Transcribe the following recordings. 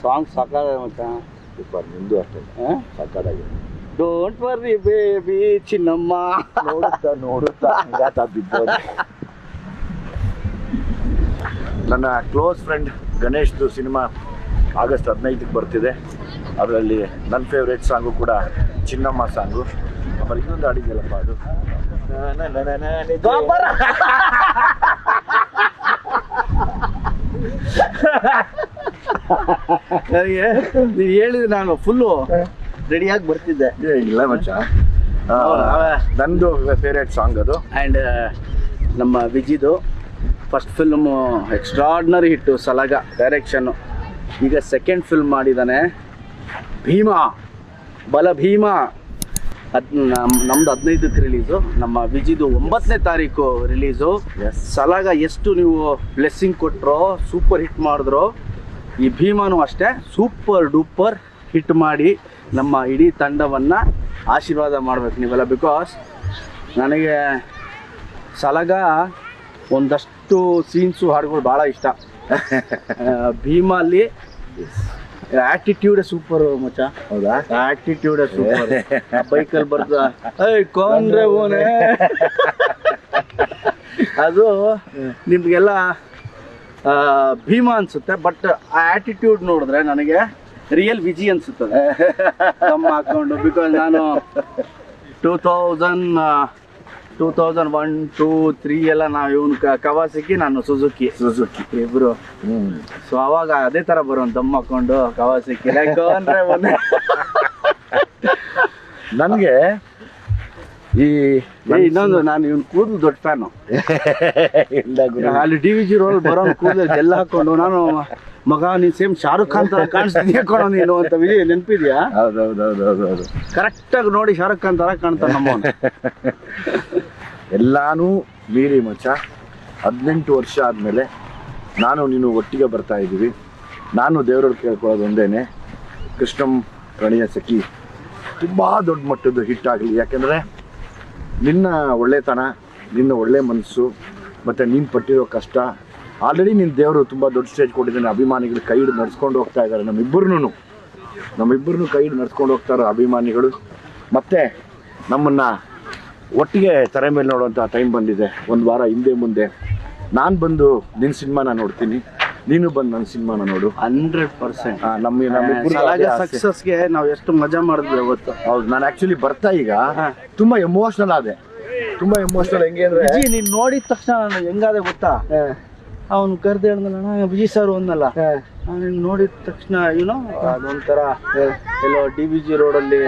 Song ಸಾಕಾಗಿದೆ ಮಚ್ಚ. Super. ನಿಂದು ಅಷ್ಟೇ ಸಾಕಾಗಿದೆ. ಡೋಂಟ್ ವರ್ರಿ ಬೇಬಿ ಚಿನ್ನಮ್ಮ. ನೋಡುತ್ತಾ ಬಿದ್ದೋದು. ನನ್ನ ಕ್ಲೋಸ್ ಫ್ರೆಂಡ್ ಗಣೇಶ್ದು ಸಿನಿಮಾ ಆಗಸ್ಟ್ 15ಕ್ಕೆ ಬರ್ತಿದೆ. ಅದರಲ್ಲಿ ನನ್ನ ಫೇವ್ರೇಟ್ ಸಾಂಗು ಕೂಡ ಚಿನ್ನಮ್ಮ ಸಾಂಗು. ಆಮೇಲೆ ಇನ್ನೊಂದು ಹಾಡಿದೆಯಲ್ಲಪ್ಪ ಅದು ನನಗೆ ನೀವು ಹೇಳಿದ್ರೆ ನಾನು ಫುಲ್ಲು ರೆಡಿಯಾಗಿ ಬರ್ತಿದ್ದೆ. ಇಲ್ಲ ಮಚ್ಚ, ನಂದು ಫೇವ್ರೇಟ್ ಸಾಂಗ್ ಅದು. ಆ್ಯಂಡ್ ನಮ್ಮ ವಿಜಿದು ಫಸ್ಟ್ ಫಿಲ್ಮು ಎಕ್ಸ್ಟ್ರಾರ್ಡ್ನರಿ ಹಿಟ್ಟು ಸಲಾಗ ಡೈರೆಕ್ಷನ್ನು. ಈಗ ಸೆಕೆಂಡ್ ಫಿಲ್ಮ್ ಮಾಡಿದ್ದಾನೆ ಭೀಮಾ, ಬಲ ಭೀಮಾ. ನಮ್ದು 15ಕ್ಕೆ ರಿಲೀಸು, ನಮ್ಮ ವಿಜಿದು 9ನೇ ತಾರೀಕು ರಿಲೀಸು. ಸಲಾಗ ಎಷ್ಟು ನೀವು ಬ್ಲೆಸ್ಸಿಂಗ್ ಕೊಟ್ಟರೋ, ಸೂಪರ್ ಹಿಟ್ ಮಾಡಿದ್ರು, ಈ ಭೀಮಾನು ಅಷ್ಟೇ ಸೂಪರ್ ಡೂಪರ್ ಹಿಟ್ ಮಾಡಿ ನಮ್ಮ ಇಡೀ ತಂಡವನ್ನು ಆಶೀರ್ವಾದ ಮಾಡ್ಬೇಕು ನೀವೆಲ್ಲ. ಬಿಕಾಸ್ ನನಗೆ ಸಲಾಗ ಒಂದಷ್ಟು ಸೀನ್ಸು ಹಾಡುಗಳು ಭಾಳ ಇಷ್ಟ. ಭೀಮಲ್ಲಿ ಆಟಿಟ್ಯೂಡ್ ಸೂಪರ್ ಮಚ್ಚ. ಹೌದಾ? Attitude super. ಬೈಕಲ್ಲಿ ಬರ್ತಾ ಕೊಂಡ್ರೆ ಓನೆ ಅದು ನಿಮಗೆಲ್ಲ ಭೀಮಾ ಅನ್ಸುತ್ತೆ. ಬಟ್ ಆ ಆಟಿಟ್ಯೂಡ್ ನೋಡಿದ್ರೆ ನನಗೆ ರಿಯಲ್ ವಿಜಿ ಅನ್ಸುತ್ತದೆ ನಮ್ಮ ಹಾಕೊಂಡು. ಬಿಕಾಸ್ ನಾನು 2001, 2, 3 ಎಲ್ಲ ನಾವು ಇವನು ಕವಾಸಕಿ, ನಾನು ಸುಜುಕಿ ಇಬ್ರು. ಸೊ ಅವಾಗ ಅದೇ ತರ ಬರೋ ದಮ್ ಹಾಕೊಂಡು ಕವಾಸಕಿ ನನಗೆ ಈ ಇನ್ನೊಂದು, ನಾನು ಇವನ್ ಕೂದಲು ದೊಡ್ಡ ಫ್ಯಾನು. ಅಲ್ಲಿ DVG ರೋಲ್ ಬರೋ ಕೂದಲು ಎಲ್ಲ ಹಾಕೊಂಡು ನಾನು ಮಗ ನೀನ್ ಸೇಮ್ ಶಾರುಖ್ ಖಾನ್ ತರ ಕಾಣಿಸ್ತೀನಿ ಹಾಕೋಣ ನೀನು ಅಂತ ವಿಜಯ್ ನೆನಪಿದ್ಯಾ? ಹೌದೌದೌದೌದು. ಕರೆಕ್ಟಾಗಿ ನೋಡಿ ಶಾರುಖ್ ಖಾನ್ ತರ ಕಾಣ್ತಾನೆ ನಮ್ಮ. ಎಲ್ಲಾನು ಮೀರಿ ಮಚ್ಚ 18 ವರ್ಷ ಆದಮೇಲೆ ನಾನು ನೀನು ಒಟ್ಟಿಗೆ ಬರ್ತಾ ಇದ್ದೀವಿ. ನಾನು ದೇವರವ್ರು ಕೇಳ್ಕೊಳ್ಳೋದು ಒಂದೇನೆ, ಕೃಷ್ಣಂ ಪ್ರಣಯ ಸಖಿ ತುಂಬ ದೊಡ್ಡ ಮಟ್ಟದ್ದು ಹಿಟ್ ಆಗಲಿ. ಯಾಕೆಂದರೆ ನಿನ್ನ ಒಳ್ಳೆತನ, ನಿನ್ನ ಒಳ್ಳೆ ಮನಸ್ಸು ಮತ್ತು ನೀನು ಪಟ್ಟಿರೋ ಕಷ್ಟ, ಆಲ್ರೆಡಿ ನಿನ್ನ ದೇವರು ತುಂಬ ದೊಡ್ಡ ಸ್ಟೇಜ್ ಕೊಟ್ಟಿದ್ದಾನೆ. ಅಭಿಮಾನಿಗಳು ಕೈ ಹಿಡಿದು ನಡ್ಸ್ಕೊಂಡು ಹೋಗ್ತಾ ಇದ್ದಾರೆ. ನಮ್ಮಿಬ್ಬರನ್ನು ಕೈ ಹಿಡಿದು ನಡ್ಸ್ಕೊಂಡು ಹೋಗ್ತಾರೆ ಅಭಿಮಾನಿಗಳು. ಮತ್ತು ನಮ್ಮನ್ನು ಒಟ್ಟಿಗೆ ತೆರೆ ಮೇಲೆ ನೋಡುವಂಥ ಟೈಮ್ ಬಂದಿದೆ. ಒಂದು ವಾರ ಹಿಂದೆ ಮುಂದೆ ನಾನು ಬಂದು ನಿನ್ನ ಸಿನಿಮಾನ ನೋಡ್ತೀನಿ, ನೀನು ಬಂದು ನನ್ನ ಸಿನಿಮಾನ ನೋಡು. 100% ನಮ್ಮಿಬ್ಬರು ಸಕ್ಸಸ್ಗೆ ನಾವು ಎಷ್ಟು ಮಜಾ ಮಾಡಿದ್ವಿ ಅವತ್ತು. ಹೌದು. ನಾನು ಆ್ಯಕ್ಚುಲಿ ಬರ್ತಾ ಈಗ ತುಂಬ ಎಮೋಷ್ನಲ್ ಆದೆ. ತುಂಬ ಎಮೋಷ್ನಲ್. ಹೆಂಗೆ ಅಂದರೆ ವಿಜಿ ನೀನು ನೋಡಿದ ತಕ್ಷಣ ನಾನು ಹೆಂಗಾದೆ ಗೊತ್ತಾ, ಅವ್ನು ಕರೆದು ಹೇಳ್ದಲ್ಲ ವಿಜಯ್ ಸರ್ ಒಂದಲ್ಲ, ನಾನು ನೋಡಿದ ತಕ್ಷಣ ಏನೋ ಅದೊಂಥರ ಎಲ್ಲೋ DVG ರೋಡಲ್ಲಿ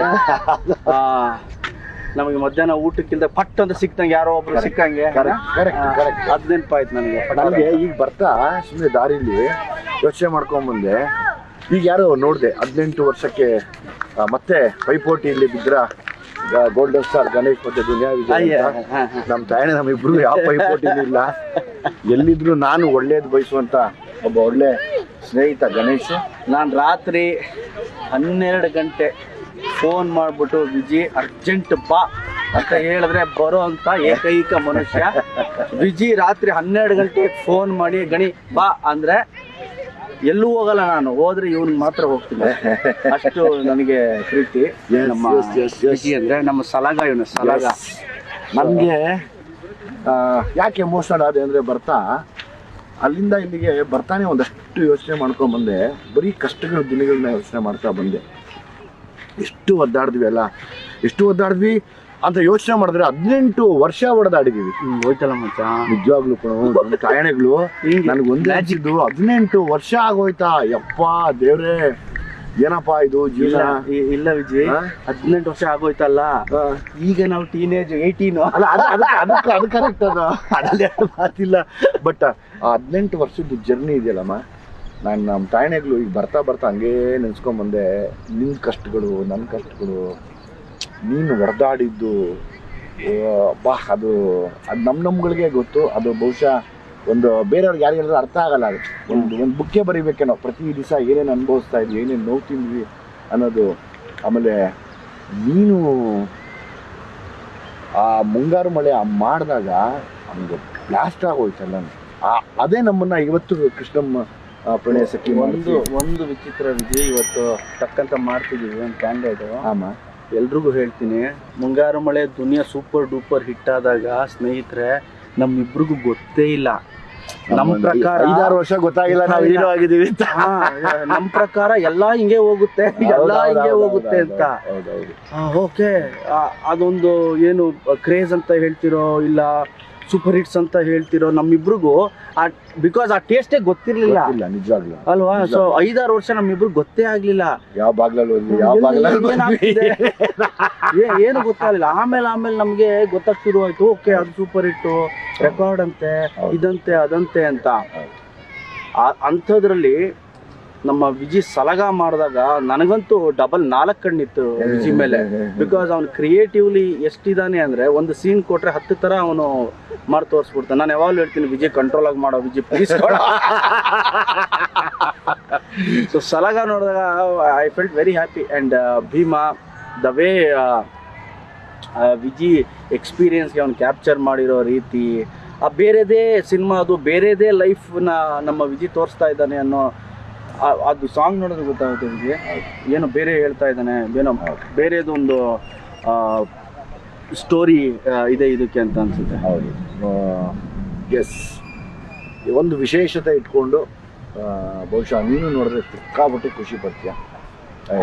ನಮಗೆ ಮಧ್ಯಾಹ್ನ ಊಟಕ್ಕಿಂತ ಪಟ್ ಅಂತ ಸಿಕ್ತಂಗೆ ಯಾರೋ ಒಬ್ರು ಸಿಕ್ಕಂಗೆ. ಅದ್ ನೆನಪಾಯ್ತು ನನಗೆ. ಈಗ ಬರ್ತಾ ಸುಮ್ಮನೆ ದಾರಿಲಿ ಯೋಚನೆ ಮಾಡ್ಕೊಂಬಂದೆ. ಈಗ ಯಾರೋ ನೋಡಿದೆ 18 ವರ್ಷಕ್ಕೆ ಮತ್ತೆ ಪೈಪೋಟಿಯಲ್ಲಿ ಬಿದ್ರ ಗೋಲ್ಡನ್ ಸ್ಟಾರ್ ಗಣೇಶ್ ಮತ್ತೆ ದುನಿಯಾ ವಿಜಯ್. ನಮ್ಮ ತಾಯಣ್ಣ ನಮ್ಮಿಬ್ರು ಯಾವ ಪೈಪೋಟಿನೂ ಇಲ್ಲ. ಎಲ್ಲಿದ್ರು ನಾನು ಒಳ್ಳೇದು ಬಯಸುವಂತ ಒಬ್ಬ ಒಳ್ಳೆ ಸ್ನೇಹಿತ ಗಣೇಶ್. ನಾನು ರಾತ್ರಿ 12 ಗಂಟೆ ಫೋನ್ ಮಾಡಿಬಿಟ್ಟು ವಿಜಿ ಅರ್ಜೆಂಟ್ ಬಾ ಅಂತ ಹೇಳಿದ್ರೆ ಬರೋ ಅಂತ ಏಕೈಕ ಮನುಷ್ಯ ವಿಜಿ. ರಾತ್ರಿ 12 ಗಂಟೆಗೆ ಫೋನ್ ಮಾಡಿ ಗಣಿ ಬಾ ಅಂದರೆ ಎಲ್ಲೂ ಹೋಗಲ್ಲ ನಾನು, ಹೋದ್ರೆ ಇವನ್ ಮಾತ್ರ ಹೋಗ್ತೀನಿ. ಅಷ್ಟು ನನಗೆ ಪ್ರೀತಿ ನಮ್ಮ ವಿಜಿ ಅಂದರೆ. ನಮ್ಮ ಸಲಾಗ ಇವನು ಸಲಾಗ. ನನಗೆ ಯಾಕೆ ಎಮೋಷನಲ್ ಆದೆ ಅಂದರೆ ಬರ್ತಾ ಅಲ್ಲಿಂದ ಇಲ್ಲಿಗೆ ಬರ್ತಾನೆ ಒಂದಷ್ಟು ಯೋಚನೆ ಮಾಡ್ಕೊಂಡ್ಬಂದೆ. ಬರೀ ಕಷ್ಟಗಳ ದಿನಗಳನ್ನ ಯೋಚನೆ ಮಾಡ್ತಾ ಬಂದೆ. ಎಷ್ಟು ಒದ್ದಾಡಿದ್ವಿ ಅಂತ ಯೋಚನೆ ಮಾಡಿದ್ರೆ 18 ವರ್ಷ ಹೊಡೆದಾಡಿದೀವಿ. ಹೋಯ್ತಲ್ಲ ಮಚ್ಚ, ನಿಜವಾಗ್ಲೂ ಕಣೋ ಕಾಯಣೆಗಳು. ನನಗೆ ಒಂದೇ ಹಚ್ಚಿದ್ದು 18 ವರ್ಷ ಆಗೋಯ್ತಾ. ಯಪ್ಪ ದೇವ್ರೆ, ಏನಪ್ಪಾ ಇದು ಜೀವನ. ಇಲ್ಲ ವಿಜಯ್, 18 ವರ್ಷ ಆಗೋಯ್ತಲ್ಲ. ಈಗ ನಾವು ಟೀನೇಜ್ 18. ಅಲ್ಲ ಅದು ಕರೆಕ್ಟ್. ಅದ್ರಲ್ಲಿ ಮಾತಿಲ್ಲ. ಬಟ್ 18 ವರ್ಷದ ಜರ್ನಿ ಇದೆಯಲ್ಲಮ್ಮ, ನಾನು ನಮ್ಮ ತಾಯಣೆಗಳು ಈಗ ಬರ್ತಾ ಹಂಗೇ ನೆನ್ಸ್ಕೊಂಬಂದೆ. ನಿನ್ನ ಕಷ್ಟಗಳು, ನನ್ನ ಕಷ್ಟಗಳು, ನೀನು ಹೊಡೆದಾಡಿದ್ದು ಬಾ, ಅದು ನಮ್ಗಳಿಗೆ ಗೊತ್ತು. ಅದು ಬಹುಶಃ ಒಂದು ಬೇರೆಯವ್ರಿಗೆ ಯಾರಿಗೆಲ್ಲ ಅರ್ಥ ಆಗಲ್ಲ. ಅದು ಒಂದು ಬುಕ್ಕೆ ಬರೀಬೇಕೇನೋ, ಪ್ರತಿ ದಿವಸ ಏನೇನು ಅನುಭವಿಸ್ತಾ ಇದ್ವಿ, ಏನೇನು ನೋವು ತಿಂದ್ವಿ ಅನ್ನೋದು. ಆಮೇಲೆ ನೀನು ಆ ಮುಂಗಾರು ಮಳೆ ಮಾಡಿದಾಗ ನಮಗೆ ಬ್ಲಾಸ್ಟ್ ಆಗೋಯ್ತಲ್ಲ. ಅದೇ ನಮ್ಮನ್ನು ಇವತ್ತು ಕೃಷ್ಣಮ್ಮ ಪ್ರಣಯ ಸಖಿ ಒಂದು ವಿಚಿತ್ರ ವಿಜಯ್, ಇವತ್ತು ಟಕ್ಕಂತ ಮಾಡ್ತಿದ್ದೀವಿ ಒಂದು ಕ್ಯಾಂಡಿಡೇಟ್. ಆಮ ಎಲ್ರಿಗೂ ಹೇಳ್ತೀನಿ, ಮುಂಗಾರು ಮಳೆ ದುನಿಯಾ ಸೂಪರ್ ಡೂಪರ್ ಹಿಟ್ ಆದಾಗ ಸ್ನೇಹಿತರೆ ನಮ್ಮಿಬ್ರಿಗೂ ಗೊತ್ತೇ ಇಲ್ಲ. ನಮ್ಮ ಪ್ರಕಾರ 5-6 ವರ್ಷ ಗೊತ್ತಾಗಿಲ್ಲ ನಾವು ಹೀರೋ ಆಗಿದ್ದೀವಿ ಅಂತ. ನಮ್ಮ ಪ್ರಕಾರ ಎಲ್ಲಾ ಹಿಂಗೆ ಹೋಗುತ್ತೆ ಅಂತ. ಓಕೆ, ಅದೊಂದು ಏನು ಕ್ರೇಜ್ ಅಂತ ಹೇಳ್ತಿರೋ ಇಲ್ಲ ಸೂಪರ್ ಹಿಟ್ಸ್ ಅಂತ ಹೇಳ್ತಿರೋ, ನಮ್ಮಿಬ್ರಿಗೂ ಬಿಕಾಸ್ ಆ ಟೇಸ್ಟೇ ಗೊತ್ತಿರ್ಲಿಲ್ಲ ನಿಜವಾಗ್ಲೂ ಅಲ್ವಾ. ಸೊ 5-6 ವರ್ಷ ನಮ್ಮಿಬ್ರು ಗೊತ್ತೇ ಆಗ್ಲಿಲ್ಲ ಯಾವ ಬಾಗ್ಲಲ್ಲಿ ಏನು ಗೊತ್ತಾಗಲಿಲ್ಲ. ಆಮೇಲೆ ನಮ್ಗೆ ಗೊತ್ತಾಗ್ ಶುರು ಆಯ್ತು, ಓಕೆ ಅದು ಸೂಪರ್ ಹಿಟ್ಟು, ರೆಕಾರ್ಡ್ ಅಂತೆ, ಇದಂತೆ ಅದಂತೆ ಅಂತ. ಅಂಥದ್ರಲ್ಲಿ ನಮ್ಮ ವಿಜಿ ಸಲಗ ಮಾಡಿದಾಗ ನನಗಂತೂ ಡಬಲ್ 4 ಕಣ್ಣಿತ್ತು ವಿಜಿ ಮೇಲೆ. ಬಿಕಾಸ್ ಅವನು ಕ್ರಿಯೇಟಿವ್ಲಿ ಎಷ್ಟಿದ್ದಾನೆ ಅಂದ್ರೆ, ಒಂದು ಸೀನ್ ಕೊಟ್ರೆ 10 ಥರ ಅವನು ಮಾಡಿ ತೋರಿಸ್ಬಿಡ್ತಾನೆ. ನಾನು ಯಾವಾಗಲೂ ಹೇಳ್ತೀನಿ, ವಿಜಿ ಕಂಟ್ರೋಲ್ ಆಗಿ ಮಾಡೋ, ವಿಜಿ ಪ್ಲೀಸ್. ಸೊ ಸಲಗ ನೋಡಿದಾಗ I felt very happy. And Bheema, the way Viji ಎಕ್ಸ್ಪೀರಿಯನ್ಸ್ಗೆ ಅವ್ನು ಕ್ಯಾಪ್ಚರ್ ಮಾಡಿರೋ ರೀತಿ, ಬೇರೆದೇ ಸಿನಿಮಾ, ಅದು ಬೇರೆದೇ ಲೈಫ್ನ ನಮ್ಮ ವಿಜಿ ತೋರಿಸ್ತಾ ಇದ್ದಾನೆ ಅನ್ನೋ ಅದು ಸಾಂಗ್ ನೋಡೋದು ಗೊತ್ತಾಗುತ್ತೆ ವಿಜಿ. ಏನೋ ಬೇರೆ ಹೇಳ್ತಾ ಇದ್ದಾನೆ, ಏನೋ ಬೇರೆದೊಂದು ಸ್ಟೋರಿ ಇದೆ ಇದಕ್ಕೆ ಅಂತ ಅನ್ಸುತ್ತೆ. ಹೌದು, ಎಸ್. ಒಂದು ವಿಶೇಷತೆ ಇಟ್ಕೊಂಡು ಬಹುಶಃ ನೀನು ನೋಡಿದ್ರೆ ಸಿಕ್ಕಾಪಟ್ಟೆ ಖುಷಿ ಪಡ್ತೀಯ.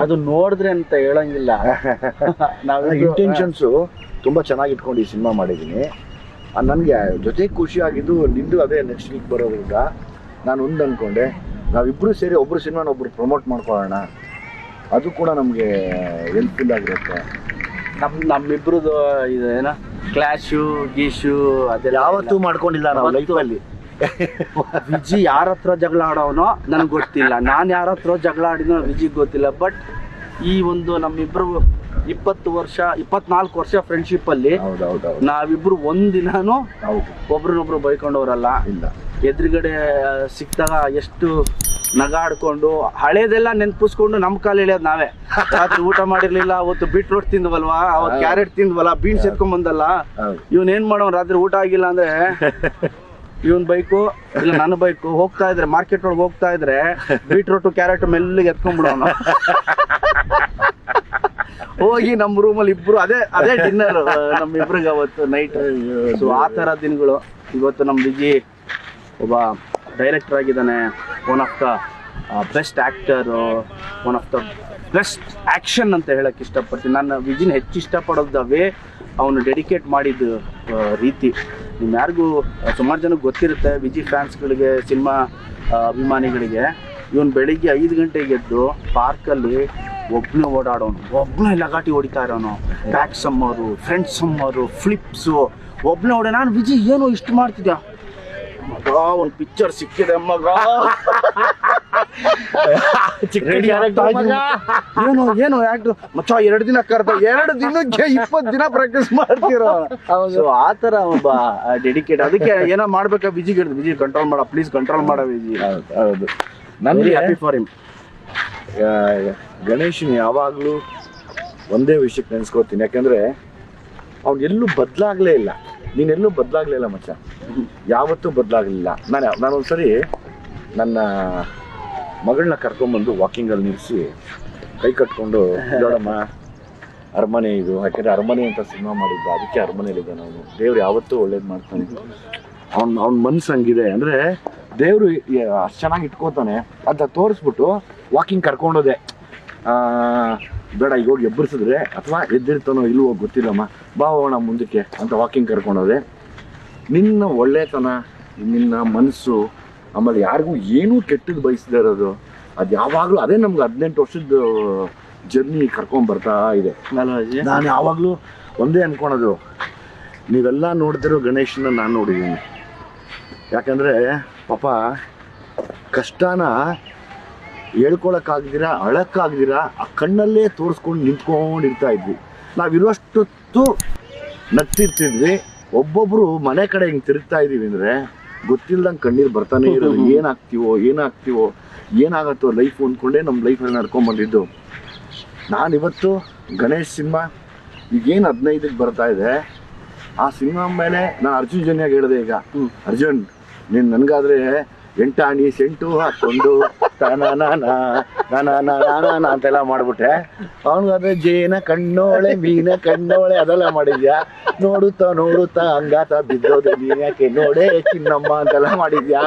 ಅದು ನೋಡಿದ್ರೆ ಅಂತ ಹೇಳಂಗಿಲ್ಲ. ಇಂಟೆನ್ಷನ್ಸು ತುಂಬ ಚೆನ್ನಾಗಿ ಇಟ್ಕೊಂಡು ಈ ಸಿನಿಮಾ ಮಾಡಿದ್ದೀನಿ. ನನಗೆ ಜೊತೆಗೆ ಖುಷಿ ಆಗಿದ್ದು ನಿಂದು ಅದೇ ನೆಕ್ಸ್ಟ್ ವೀಕ್ ಬರೋದ್ರಿಂದ ನಾನು ಒಂದು ಅಂದ್ಕೊಂಡೆ, ನಾವಿಬ್ಬರು ಸೇರಿ ಒಬ್ಬರು ಸಿನಿಮಾನ ಒಬ್ಬರು ಪ್ರಮೋಟ್ ಮಾಡ್ಕೊಳ್ಳೋಣ, ಅದು ಕೂಡ ನಮಗೆ ಹೆಲ್ಪ್ಫುಲ್ ಆಗಿರುತ್ತೆ. ನಮ್ಮಿಬ್ರದ್ದು ಇದು ಏನೋ ಕ್ಲಾಶು ಗೀಶು ಅದೆಲ್ಲ ಯಾವತ್ತೂ ಮಾಡ್ಕೊಂಡಿಲ್ಲ ನಾವು ಲೈಫಲ್ಲಿ. ವಿಜಿ ಯಾರ ಹತ್ರ ಜಗಳ ಆಡೋನೋ ನನಗೆ ಗೊತ್ತಿಲ್ಲ, ನಾನು ಯಾರ ಹತ್ರ ಜಗಳ ಆಡಿನೋ ವಿಜಿಗೆ ಗೊತ್ತಿಲ್ಲ. ಬಟ್ ಈ ಒಂದು ನಮ್ಮಿಬ್ರು 24 ವರ್ಷ ಫ್ರೆಂಡ್ಶಿಪ್ ಅಲ್ಲಿ ನಾವಿಬ್ರು ಒಂದಿನಾನು ಒಬ್ರನ್ನೊಬ್ರು ಬೈಕೊಂಡವ್ರಲ್ಲ. ಇಲ್ಲ, ಎದುರುಗಡೆ ಸಿಕ್ತಾಗ ಎಷ್ಟು ನಗಾಡ್ಕೊಂಡು ಹಳೇದೆಲ್ಲ ನೆನ್ಪಿಸ್ಕೊಂಡು ನಮ್ಮ ಕಾಲು ಎಳೆಯೋದು ನಾವೇ. ರಾತ್ರಿ ಊಟ ಮಾಡಿರ್ಲಿಲ್ಲ, ಅವತ್ತು ಬೀಟ್ರೋಟ್ ತಿಂದ್ವಲ್ವಾ, ಅವತ್ತು ಕ್ಯಾರೆಟ್ ತಿಂದ್ವಲ್ಲ, ಬೀನ್ಸ್ ಎತ್ಕೊಂಡ್ ಬಂದಲ್ಲ, ಇವನ್ ಏನ್ ಮಾಡೋ ರಾತ್ರಿ ಊಟ ಆಗಿಲ್ಲ ಅಂದ್ರೆ ಇವನ್ ಬೈಕು ಇಲ್ಲ ನನ್ನ ಬೈಕು ಹೋಗ್ತಾ ಇದ್ರೆ, ಮಾರ್ಕೆಟ್ ಒಳಗೆ ಹೋಗ್ತಾ ಇದ್ರೆ ಬೀಟ್ರೋಟು ಕ್ಯಾರೆಟ್ ಮೆಲ್ಲಿಗೆ ಎತ್ಕೊಂಡ್ಬಿಡೋನು. ಹೋಗಿ ನಮ್ಮ ರೂಮಲ್ಲಿ ಇಬ್ರು ಅದೇ ಡಿನ್ನರ್ ನಮ್ಮಿಬ್ರಿಗೆ ಅವತ್ತು ನೈಟ್. ಸೊ ಆ ಥರ ದಿನಗಳು. ಇವತ್ತು ನಮ್ಮ ವಿಜಿ ಒಬ್ಬ ಡೈರೆಕ್ಟರ್ ಆಗಿದ್ದಾನೆ, one of the best actor, one of the best action ಅಂತ ಹೇಳಕ್ಕೆ ಇಷ್ಟಪಡ್ತೀನಿ. ನಾನು ವಿಜಿನ ಹೆಚ್ಚು ಇಷ್ಟಪಡೋದು ವೇ ಅವನು ಡೆಡಿಕೇಟ್ ಮಾಡಿದ ರೀತಿ. ನಿಮ್ಮ ಯಾರಿಗೂ ಸುಮಾರು ಜನಕ್ಕೆ ಗೊತ್ತಿರುತ್ತೆ, ವಿಜಿ ಫ್ಯಾನ್ಸ್ಗಳಿಗೆ, ಸಿನಿಮಾ ಅಭಿಮಾನಿಗಳಿಗೆ. ಇವನು ಬೆಳಿಗ್ಗೆ 5 ಗಂಟೆಗೆ ಎದ್ದು ಪಾರ್ಕಲ್ಲಿ ಒಬ್ಬನೇ ಓಡಾಡೋನು, ಒಬ್ಬನೇ ಲಗಾಟಿ ಹೊಡಿತಾ ಇರೋನು, ಬ್ಯಾಕ್ ಸಮ್ಮರು, ಫ್ರಂಟ್ ಸಮ್ಮರು, ಫ್ಲಿಪ್ಸು, ಒಬ್ಬನೇ ಓಡ. ನಾನು ವಿಜಿ ಏನು ಇಷ್ಟು ಮಾಡ್ತಿದ್ಯಾ ಮಗ, ಒಂದು ಪಿಕ್ಚರ್ ಸಿಕ್ಕಿದೆ ಮಗ, ಏನು ಆಕ್ಟರ್ ಮಚ್ಚ, 2 ದಿನ ಕರೆದ, 2 ದಿನಕ್ಕೆ 20 ದಿನ ಪ್ರಾಕ್ಟೀಸ್ ಮಾಡ್ತಿರೋ. ಸೊ ಆ ಥರ ಒಬ್ಬ ಡೆಡಿಕೇಟ್. ಅದಕ್ಕೆ ಏನೋ ಮಾಡ್ಬೇಕಾ ವಿಜಿಗೆ ಹೇಳಿದ್ರು, ವಿಜಿ ಕಂಟ್ರೋಲ್ ಮಾಡ, ಪ್ಲೀಸ್ ಕಂಟ್ರೋಲ್ ಮಾಡ ವಿಜಿ. ಹೌದು, ನನಗೆ ಹ್ಯಾಪಿ ಫಾರ್ ಹಿಮ್. ಗಣೇಶನ್ ಯಾವಾಗಲೂ ಒಂದೇ ವಿಷಯಕ್ಕೆ ನೆನೆಸ್ಕೋತೀನಿ, ಯಾಕಂದರೆ ಅವ್ನು ಎಲ್ಲೂ ಬದಲಾಗಲೇ ಇಲ್ಲ. ನೀನೆಲ್ಲೂ ಬದಲಾಗಲೇ ಇಲ್ಲ ಮಚ್ಚ, ಯಾವತ್ತೂ ಬದಲಾಗಲಿಲ್ಲ. ನಾನೊಂದ್ಸರಿ ನನ್ನ ಮಗಳನ್ನ ಕರ್ಕೊಂಡ್ಬಂದು ವಾಕಿಂಗಲ್ಲಿ ನಿಲ್ಲಿಸಿ ಕೈ ಕಟ್ಕೊಂಡು, ನೋಡಮ್ಮ ಅರಮನೆ ಇದು, ಯಾಕೆಂದರೆ ಅರಮನೆ ಅಂತ ಸಿನಿಮಾ ಮಾಡಿದ್ದು, ಅದಕ್ಕೆ ಅರಮನೆಯಲ್ಲಿದ್ದಾನೆ ಅವನು. ದೇವ್ರು ಯಾವತ್ತೂ ಒಳ್ಳೇದು ಮಾಡ್ತಾನೆ. ಅವ್ನ ಮನ್ಸು ಹಂಗಿದೆ ಅಂದರೆ, ದೇವರು ಅಷ್ಟು ಚೆನ್ನಾಗಿ ಇಟ್ಕೋತಾನೆ ಅಂತ ತೋರಿಸ್ಬಿಟ್ಟು ವಾಕಿಂಗ್ ಕರ್ಕೊಂಡೋದೆ. ಬೇಡ ಈಗ ಹೋಗಿ ಎಬ್ಬರಿಸಿದ್ರೆ ಅಥವಾ ಎದ್ದಿರ್ತಾನೋ ಇಲ್ವೋ ಗೊತ್ತಿಲ್ಲಮ್ಮ, ಬಾ ಹೋಗೋಣ ಮುಂದಕ್ಕೆ ಅಂತ ವಾಕಿಂಗ್ ಕರ್ಕೊಂಡೋದೆ. ನಿನ್ನ ಒಳ್ಳೆತನ, ನಿನ್ನ ಮನಸ್ಸು, ಆಮೇಲೆ ಯಾರಿಗೂ ಏನೂ ಕೆಟ್ಟದ್ದು ಬಯಸದೇ ಇರೋದು, ಅದು ಯಾವಾಗಲೂ ಅದೇ ನಮ್ಗೆ 18 ವರ್ಷದ ಜರ್ನಿ ಕರ್ಕೊಂಡ್ಬರ್ತಾ ಇದೆ. ನಾನು ಯಾವಾಗಲೂ ಒಂದೇ ಅಂದ್ಕೊಳೋದು, ನೀವೆಲ್ಲ ನೋಡ್ತಿರೋ ಗಣೇಶನ ನಾನು ನೋಡಿದ್ದೀನಿ. ಯಾಕಂದರೆ ಪಾಪ ಕಷ್ಟನ ಹೇಳ್ಕೊಳಕ್ಕಾಗ್ದಿರ, ಅಳಕ್ಕಾಗ್ದಿರ ಆ ಕಣ್ಣಲ್ಲೇ ತೋರಿಸ್ಕೊಂಡು ನಿಂತ್ಕೊಂಡಿರ್ತಾ ಇದ್ವಿ. ನಾವಿರುವಷ್ಟೊತ್ತು ನಗ್ತಿರ್ತಿದ್ವಿ. ಒಬ್ಬೊಬ್ಬರು ಮನೆ ಕಡೆ ಹಿಂಗೆ ತಿರುಗ್ತಾ ಇದ್ದೀವಿ ಅಂದರೆ ಗೊತ್ತಿಲ್ದಂಗೆ ಕಣ್ಣೀರು ಬರ್ತಾನೆ ಇರೋದು. ಏನಾಗ್ತೀವೋ ಏನಾಗತ್ತೋ ಲೈಫು ಅಂದ್ಕೊಂಡೇ ನಮ್ಮ ಲೈಫಲ್ಲಿ ನಡ್ಕೊಂಡ್ಬಂದಿದ್ದು. ನಾನಿವತ್ತು ಗಣೇಶ್ ಸಿನಿಮಾ ಈಗೇನು 15ಕ್ಕೆ ಬರ್ತಾ ಇದೆ, ಆ ಸಿನಿಮಾ ಮೇಲೆ ನಾನು ಅರ್ಜುನ್ ಜನ್ಯಾಗ ಹೇಳಿದೆ, ಈಗ ಅರ್ಜುನ್ ನೀನು ನನಗಾದರೆ ಎಂಟಾಣಿ ಸೆಂಟು ಹಾಕೊಂಡು ಅಂತೆಲ್ಲ ಮಾಡ್ಬಿಟ್ಟೆ. ಅವನಿಗಾದ್ರೆ ಜೇನ ಕಣ್ಣೋಳೆ ಮೀನ ಕಣ್ಣೋಳೆ ಅದೆಲ್ಲ ಮಾಡಿದ್ಯಾ. ನೋಡುತ್ತಾ ಹಂಗಾತ ಬಿದ್ದೋದು ನೀನ್ ಯಾಕೆ ನೋಡೇ ಚಿನ್ನಮ್ಮ ಅಂತೆಲ್ಲ ಮಾಡಿದ್ಯಾ.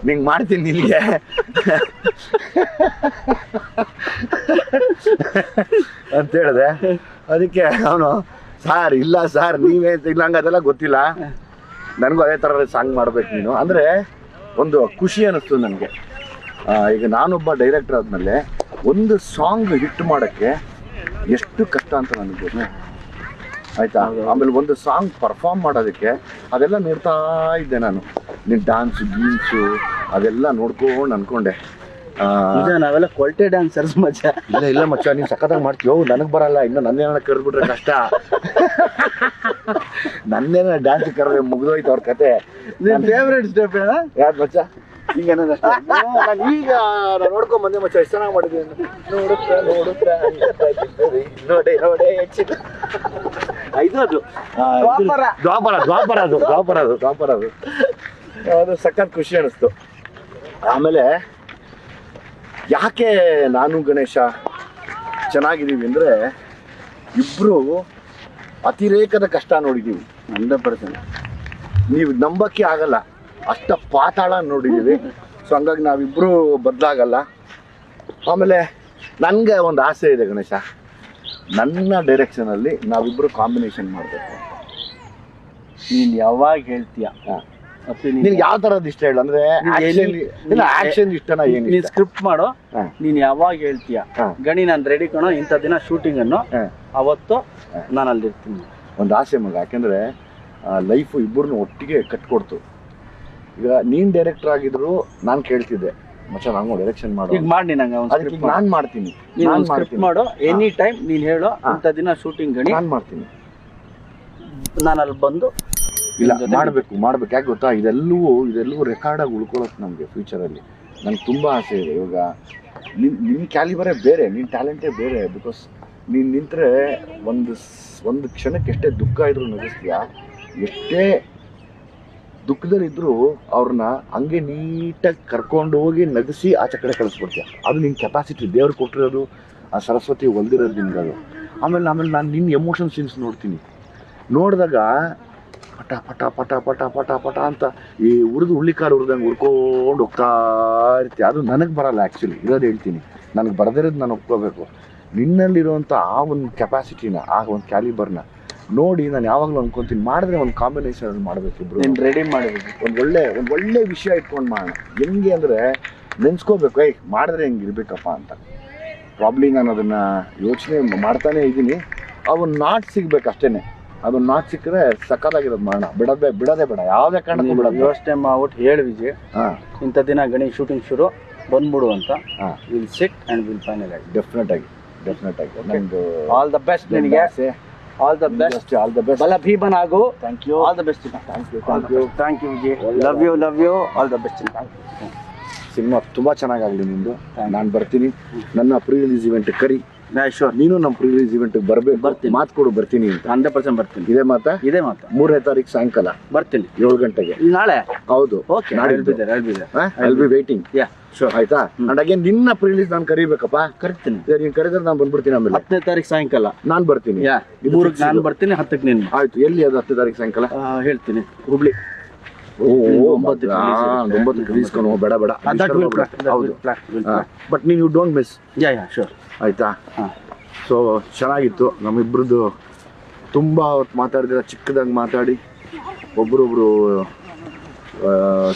ನಿಂಗೆ ಮಾಡ್ತೀನಿ ನಿನಗೆ ಅಂತ ಹೇಳಿದೆ. ಅದಕ್ಕೆ ಅವನು ಸಾರ್ ಇಲ್ಲ ಸಾರ್ ನೀವೇ ಇಲ್ಲ ಹಂಗೆ ಅದೆಲ್ಲ ಗೊತ್ತಿಲ್ಲ, ನನಗೂ ಅದೇ ಥರ ಸಾಂಗ್ ಮಾಡ್ಬೇಕು ನೀನು ಅಂದರೆ ಒಂದು ಖುಷಿ ಅನ್ನಿಸ್ತು ನನಗೆ. ಈಗ ನಾನೊಬ್ಬ ಡೈರೆಕ್ಟರ್ ಆದಮೇಲೆ ಒಂದು ಸಾಂಗ್ ಹಿಟ್ ಮಾಡೋಕ್ಕೆ ಎಷ್ಟು ಕಷ್ಟ ಅಂತ ನನಗೆ ಗೊತ್ತು ಆಯಿತಾ. ಆಮೇಲೆ ಒಂದು ಸಾಂಗ್ ಪರ್ಫಾರ್ಮ್ ಮಾಡೋದಕ್ಕೆ ಅದೆಲ್ಲ ನೋಡ್ತಾ ಇದ್ದೆ ನಾನು. ನಿನ್ನ ಡ್ಯಾನ್ಸು ಗೀನ್ಸು ಅದೆಲ್ಲ ನೋಡ್ಕೊಂಡು ಅಂದ್ಕೊಂಡೆ ನಾವೆಲ್ಲ ಕ್ವಾಲಿಟಿ ಡ್ಯಾನ್ಸರ್ಸ್ ಮಚ್ಚ. ಇಲ್ಲ ಮಚ್ಚ ನೀನು ಸಖತ್ತಾಗಿ ಮಾಡ್ತೀವೋ, ನನಗೆ ಬರಲ್ಲ. ಇನ್ನು ನನ್ನೇನ ಕರೆದ್ಬಿಟ್ರೆ ಕಷ್ಟ. ನನ್ನೇನ ಡ್ಯಾನ್ಸ್ ಕರೆದ್ರೆ ಮುಗಿದೋಯ್ತು ಅವ್ರ ಕತೆ. ನಿನ್ನ ಫೇವ್ರೇಟ್ ಸ್ಟೆಪ್ ಏನ? ಯಾರು ಮಚ್ಚ ಈಗ ಏನಷ್ಟೇ ನಾನು ಈಗ ನಾನು ನೋಡ್ಕೊಂಡ್ ಬಂದೆ ಮಚ್ಚ. ಎಷ್ಟು ಚೆನ್ನಾಗಿ ಮಾಡಿದ್ದೀನಿ. ನೋಡುತ್ತಾ ನೋಡೇ ಅದು ದ್ವಾಪರ ಅದು ಸಖತ್ ಖುಷಿ ಅನ್ನಿಸ್ತು. ಆಮೇಲೆ ಯಾಕೆ ನಾನು ಗಣೇಶ ಚೆನ್ನಾಗಿದ್ದೀವಿ ಅಂದರೆ ಇಬ್ಬರು ಅತಿರೇಕದ ಕಷ್ಟ ನೋಡಿದ್ದೀವಿ. 100%. ನೀವು ನಂಬಕ್ಕೆ ಆಗಲ್ಲ, ಅಷ್ಟ ಪಾತಾಳ ನೋಡಿದ್ದೀವಿ. ಸೊ ಹಂಗಾಗಿ ನಾವಿಬ್ಬರು ಬದಲಾಗಲ್ಲ. ಆಮೇಲೆ ನನಗೆ ಒಂದು ಆಸೆ ಇದೆ ಗಣೇಶ, ನನ್ನ ಡೈರೆಕ್ಷನಲ್ಲಿ ನಾವಿಬ್ಬರು ಕಾಂಬಿನೇಷನ್ ಮಾಡಬೇಕು. ನೀನು ಯಾವಾಗ ಹೇಳ್ತೀಯ? ನಿನ್ಗೆ ಯಾವ ಥರದ್ದು ಇಷ್ಟ ಹೇಳು. ಅಂದರೆ ಆ್ಯಕ್ಷನ್ ಇಷ್ಟನಾ ಏನು? ನೀನು ಸ್ಕ್ರಿಪ್ಟ್ ಮಾಡು, ನೀನು ಯಾವಾಗ ಹೇಳ್ತೀಯ ಗಣಿ ನಾನು ರೆಡಿ ಕಣೋ ಇಂಥ ದಿನ ಶೂಟಿಂಗ್ ಅನ್ನು ಅವತ್ತು ನಾನು ಅಲ್ಲಿರ್ತೀನಿ. ಒಂದು ಆಸೆ ಮಗ, ಯಾಕೆಂದರೆ ಲೈಫು ಇಬ್ಬರನ್ನು ಒಟ್ಟಿಗೆ ಕಟ್ಕೊಡ್ತು. ಈಗ ನೀನು ಡೈರೆಕ್ಟರ್ ಆಗಿದ್ರು ನಾನು ಕೇಳ್ತಿದ್ದೆ ಮಚ್ಚ ನಂಗೆ ಡೈರೆಕ್ಷನ್ ಮಾಡು. ಈಗ ಮಾಡಿ ನಂಗೆ ಅದಕ್ಕೆ ನಾನು ಮಾಡ್ತೀನಿ. ನೀನು ಸ್ಕ್ರಿಪ್ಟ್ ಮಾಡು, ಎನಿ ಟೈಮ್ ನೀನು ಹೇಳು ಇಂಥ ದಿನ ಶೂಟಿಂಗ್ ಗಣಿ ನಾನು ಮಾಡ್ತೀನಿ. ನಾನು ಅಲ್ಲಿ ಬಂದು ಇಲ್ಲ ಮಾಡ್ಬೇಕು. ಯಾಕೆ ಗೊತ್ತಾ, ಇದೆಲ್ಲವೂ ರೆಕಾರ್ಡಾಗಿ ಉಳ್ಕೊಳ್ಳೋದು ನಮಗೆ ಫ್ಯೂಚರಲ್ಲಿ. ನಂಗೆ ತುಂಬ ಆಸೆ ಇದೆ. ಇವಾಗ ನಿನ್ನ ಕ್ಯಾಲಿಬರೇ ಬೇರೆ, ನಿನ್ನ ಟ್ಯಾಲೆಂಟೇ ಬೇರೆ. ಬಿಕಾಸ್ ನೀನು ನಿಂತರೆ ಒಂದು ಕ್ಷಣಕ್ಕೆ ಎಷ್ಟೇ ದುಃಖ ಇದ್ರೂ ನಗಿಸ್ತೀಯಾ, ಎಷ್ಟೇ ದುಃಖದಲ್ಲಿದ್ದರೂ ಅವ್ರನ್ನ ಹಂಗೆ ನೀಟಾಗಿ ಕರ್ಕೊಂಡು ಹೋಗಿ ನಗಿಸಿ ಆಚೆ ಕಡೆ ಕಳಿಸ್ಕೊಡ್ತೀಯ. ಅದು ನಿನ್ನ ಕೆಪಾಸಿಟಿ, ದೇವ್ರು ಕೊಟ್ಟಿರೋದು, ಆ ಸರಸ್ವತಿ ಹೊಲ್ದಿರೋದು ನಿನ್ಗೆ ಅದು. ಆಮೇಲೆ ನಾನು ನಿನ್ನ ಎಮೋಷನ್ ಸೀನ್ಸ್ ನೋಡಿದಾಗ ಪಟ ಪಟ ಪಟ ಪಟ ಪಟ ಪಟ ಅಂತ ಈ ಹುಳ್ಳಿಕಾರು ಹುರಿದಂಗೆ ಹುರ್ಕೊಂಡು ಹೋಗ್ತಾ ಇರ್ತೀವಿ. ಅದು ನನಗೆ ಬರಲ್ಲ ಆ್ಯಕ್ಚುಲಿ, ಇರೋದು ಹೇಳ್ತೀನಿ. ನನಗೆ ಬರದಿರೋದು ನಾನು ಒಪ್ಕೋಬೇಕು. ನಿನ್ನಲ್ಲಿರುವಂಥ ಆ ಒಂದು ಕೆಪಾಸಿಟಿನ, ಆ ಒಂದು ಕ್ಯಾಲಿಬರ್ನ ನೋಡಿ ನಾನು ಯಾವಾಗಲೂ ಅನ್ಕೊತೀನಿ, ಮಾಡಿದ್ರೆ ಒಂದು ಕಾಂಬಿನೇಷನ್ ಮಾಡಬೇಕು. ಇಬ್ಬರು ರೆಡಿ ಮಾಡಬೇಕು. ಒಂದು ಒಳ್ಳೆ ವಿಷಯ ಇಟ್ಕೊಂಡು ಮಾಡೋಣ. ಹೆಂಗೆ ಅಂದರೆ ನೆನ್ಸ್ಕೋಬೇಕು, ಮಾಡಿದ್ರೆ ಹೆಂಗೆ ಇರಬೇಕಪ್ಪ ಅಂತ. ಪ್ರಾಬ್ಲಿ ನಾನು ಅದನ್ನು ಯೋಚನೆ ಮಾಡ್ತಾನೇ ಇದ್ದೀನಿ. ಅವನು ನಾಟ್ ಸಿಗ್ಬೇಕು ಅಷ್ಟೇ. ಅದನ್ನ ನಾಟ್ ಸಿಕ್ಕರೆ ಸಕ್ಕತ್ತಾಗಿರೋದು ಮಾಡೋಣ. ಬಿಡೋದೇ ಬೇಡ, ಯಾವುದೇ ಕಾರಣಕ್ಕೂ ಬಿಡೋದು. ಯೋಚನೆ ಮಾಡ್ಬಿಟ್ಟು ಹೇಳಿ ವಿಜಯ್, ಇಂಥ ದಿನ ಗಣಿ ಶೂಟಿಂಗ್ ಶುರು ಬಂದ್ಬಿಡು ಅಂತ. Will sit and will finalize. Definite ಆಗಿ ನಂದು ಆಲ್ ದ ಬೆಸ್ಟ್ ನಿನಗೆ. ಆಲ್ ದ ಬೆಸ್ಟ್ ಬಲ ಭೀಮನ್ ಆಗು. Thank you. All the best. Thank you Vijay. Love you. All the best. Cinema ತುಂಬ ಚೆನ್ನಾಗಾಗಲಿ ನಿಂದು. ನಾನು ಬರ್ತೀನಿ. ನನ್ನ ಪ್ರೀ ರಿಲೀಸ್ ಇವೆಂಟ್ ಕರಿ. ಶೋರ್. ನೀನು ನಮ್ಮ ಪ್ರೀ ರಿಲೀಸ್ ಇವೆಂಟ್ ಬರ್ತೀನಿ. ಮಾತು ಕೊಡು, ಬರ್ತೀನಿ ಅಂತ. 100% ಬರ್ತೀನಿ. ಇದೇ ಮಾತಾ? 3ನೇ ತಾರೀಕು ಸಾಯಂಕಾಲ ಬರ್ತೀನಿ 7 ಗಂಟೆಗೆ. ನಾಳೆ? ಹೌದು. Okay. I'll be waiting. Sure. ಆಯ್ತಾ? ಅಂಡ್ ಅಗೇನ್ ನಿನ್ನ ಪ್ರೀ ರಿಲೀಸ್ ನಾನು ಕರಿಬೇಕಪ್ಪ. ಕರಿತೀನಿ. ನೀನು ಕರೆದ್ರೆ ನಾನು ಬಂದ್ಬಿಡ್ತೀನಿ. ಆಮೇಲೆ 10ನೇ ತಾರೀಕು ಸಾಯಂಕಾಲ ನಾನು ಬರ್ತೀನಿ. 3ಕ್ಕೆ ನಾನು ಬರ್ತೀನಿ, 10ಕ್ಕೆ ನೀನು. ಆಯ್ತು. ಎಲ್ಲಿ ಅದು 10ನೇ ತಾರೀಕು ಸಾಯಂಕಾಲ? ಹೇಳ್ತೀನಿ. ಹುಬ್ಳಿ. 9ಕ್ಕೆ ರಿಲೀಸ್ ಕಣೋ. ಬೇಡ. ಹೌದು. ಬಟ್ ನೀನು ಡೋಂಟ್ ಮಿಸ್. ಶೋರ್. ಆಯ್ತಾ? ಸೊ ಚೆನ್ನಾಗಿತ್ತು ನಮ್ಮಿಬ್ರದ್ದು. ತುಂಬ ಹೊತ್ತು ಮಾತಾಡಿದ್ರೆ, ಚಿಕ್ಕದಾಗಿ ಮಾತಾಡಿ ಒಬ್ರೊಬ್ರು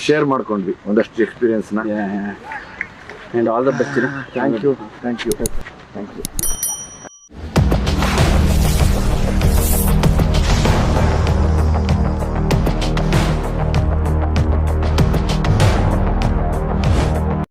ಶೇರ್ ಮಾಡ್ಕೊಂಡ್ವಿ ಒಂದಷ್ಟು ಎಕ್ಸ್ಪೀರಿಯನ್ಸ್ನ. All the best. Thank you.